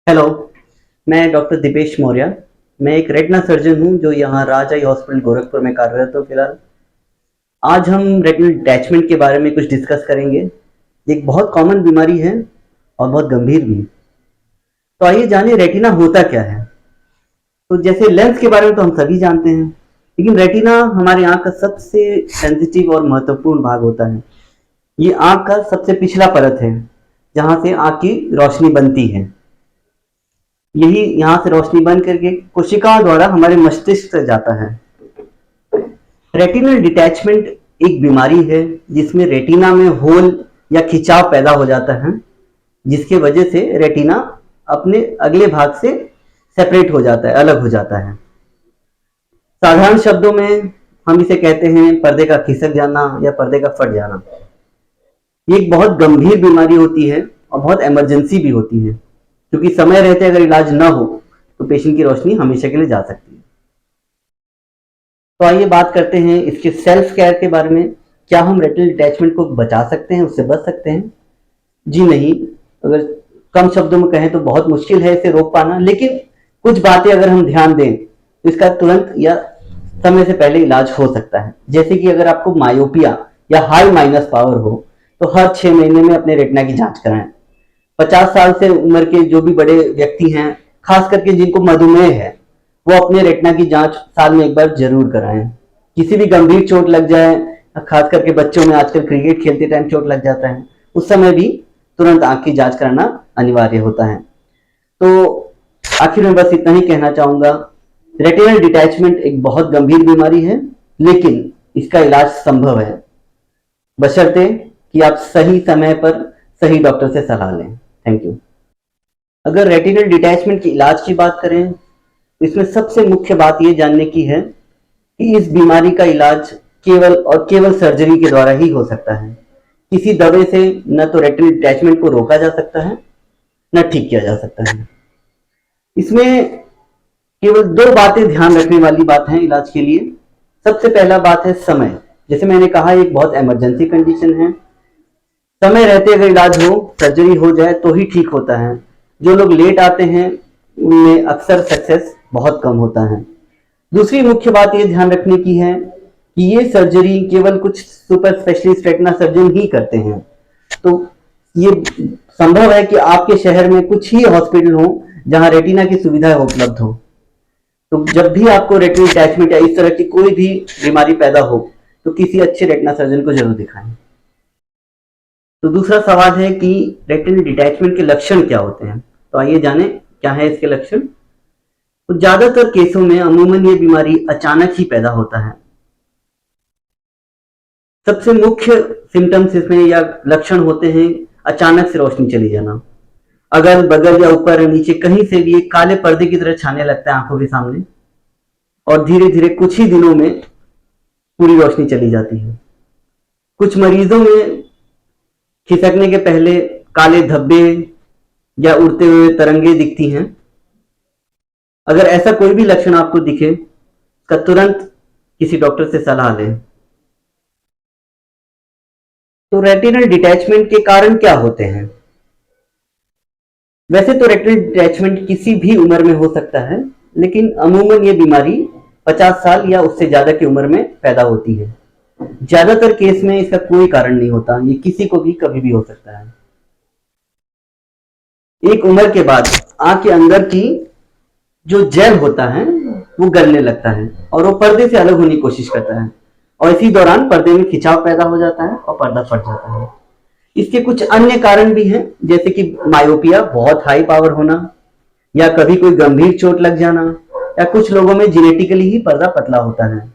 Hello. मैं doctor Dipesh Maurya. मैं एक रेटिना सर्जन हूं जो यहाँ राज आई हॉस्पिटल गोरखपुर में कार्यरत हूँ फिलहाल। आज हम रेटिनल डिटैचमेंट के बारे में कुछ डिस्कस करेंगे। ये एक बहुत कॉमन बीमारी है और बहुत गंभीर भी। तो आइए जानिए रेटिना होता क्या है। तो जैसे लेंस के बारे में तो हम सभी जानते हैं, लेकिन रेटिना हमारी आंख का सबसे सेंसिटिव और महत्वपूर्ण भाग होता है। ये आंख का सबसे पिछला परत है जहां से आंख की रोशनी बनती है। यही यहाँ से रोशनी बन करके कोशिकाओं द्वारा हमारे मस्तिष्क तक जाता है। रेटिनल डिटैचमेंट एक बीमारी है जिसमें रेटिना में होल या खिंचाव पैदा हो जाता है, जिसके वजह से रेटिना अपने अगले भाग से सेपरेट हो जाता है, अलग हो जाता है। साधारण शब्दों में हम इसे कहते हैं पर्दे का खिसक जाना या पर्दे का फट जाना। ये एक बहुत गंभीर बीमारी होती है और बहुत इमरजेंसी भी होती है, क्योंकि समय रहते अगर इलाज ना हो तो पेशेंट की रोशनी हमेशा के लिए जा सकती है। तो आइए बात करते हैं इसके सेल्फ केयर के बारे में। क्या हम रेटिनल डिटैचमेंट को बचा सकते हैं, उससे बच सकते हैं? जी नहीं। अगर कम शब्दों में कहें तो बहुत मुश्किल है इसे रोक पाना, लेकिन कुछ बातें अगर हम ध्यान दें तो इसका तुरंत या समय से पहले इलाज हो सकता है। जैसे कि अगर आपको मायोपिया या हाई माइनस पावर हो तो हर 6 महीने में अपने रेटिना की जांच कराएं। 50 साल से उम्र के जो भी बड़े व्यक्ति हैं, खास करके जिनको मधुमेह है, वो अपने रेटिना की जांच साल में एक बार जरूर कराएं। किसी भी गंभीर चोट लग जाए, खास करके बच्चों में आजकल क्रिकेट खेलते टाइम चोट लग जाता है, उस समय भी तुरंत आंख की जांच कराना अनिवार्य होता है। तो आखिर में बस इतना ही कहना चाहूंगा, रेटिनल डिटैचमेंट एक बहुत गंभीर बीमारी है, लेकिन इसका इलाज संभव है, बशर्ते कि आप सही समय पर सही डॉक्टर से सलाह लें। Thank you. अगर रेटिनल डिटैचमेंट के इलाज की बात करें तो इसमें सबसे मुख्य बात यह जानने की है कि इस बीमारी का इलाज केवल और केवल सर्जरी के द्वारा ही हो सकता है। किसी दवा से न तो रेटिनल डिटैचमेंट को रोका जा सकता है, न ठीक किया जा सकता है। इसमें केवल 2 बातें ध्यान रखने वाली बात है इलाज के लिए। सबसे पहला बात है समय। जैसे मैंने कहा, एक बहुत इमरजेंसी कंडीशन है। समय रहते अगर इलाज हो, सर्जरी हो जाए तो ही ठीक होता है। जो लोग लेट आते हैं उनमें अक्सर सक्सेस बहुत कम होता है। दूसरी मुख्य बात ये ध्यान रखने की है कि ये सर्जरी केवल कुछ सुपर स्पेशलिस्ट रेटिना सर्जन ही करते हैं। तो ये संभव है कि आपके शहर में कुछ ही हॉस्पिटल हो जहां रेटिना की सुविधा उपलब्ध हो। तो जब भी आपको रेटिनल डिटैचमेंट या इस तरह की कोई भी बीमारी पैदा हो तो किसी अच्छे रेटिना सर्जन को जरूर दिखाएं। तो दूसरा सवाल है कि रेटिनल डिटैचमेंट के लक्षण क्या होते हैं। तो आइए जाने क्या है इसके लक्षण। तो ज्यादातर केसों में अमूमन ये बीमारी अचानक ही पैदा होता है। सबसे मुख्य सिम्टम्स इसमें या लक्षण होते हैं अचानक से रोशनी चली जाना, अगल बगल या ऊपर नीचे कहीं से भी एक काले पर्दे की तरह छाने लगता है आंखों के सामने, और धीरे धीरे कुछ ही दिनों में पूरी रोशनी चली जाती है। कुछ मरीजों में खिसकने के पहले काले धब्बे या उड़ते हुए तरंगे दिखती हैं। अगर ऐसा कोई भी लक्षण आपको दिखे तो तुरंत किसी डॉक्टर से सलाह लें। तो रेटिनल डिटैचमेंट के कारण क्या होते हैं? वैसे तो रेटिनल डिटैचमेंट किसी भी उम्र में हो सकता है, लेकिन अमूमन ये बीमारी 50 साल या उससे ज्यादा की उम्र में पैदा होती है। ज्यादातर केस में इसका कोई कारण नहीं होता, ये किसी को भी कभी भी हो सकता है। एक उम्र के बाद आंख के अंदर की जो जेल होता है वो गलने लगता है और वो पर्दे से अलग होने की कोशिश करता है, और इसी दौरान पर्दे में खिंचाव पैदा हो जाता है और पर्दा फट जाता है। इसके कुछ अन्य कारण भी हैं, जैसे कि मायोपिया, बहुत हाई पावर होना, या कभी कोई गंभीर चोट लग जाना, या कुछ लोगों में जेनेटिकली ही पर्दा पतला होता है।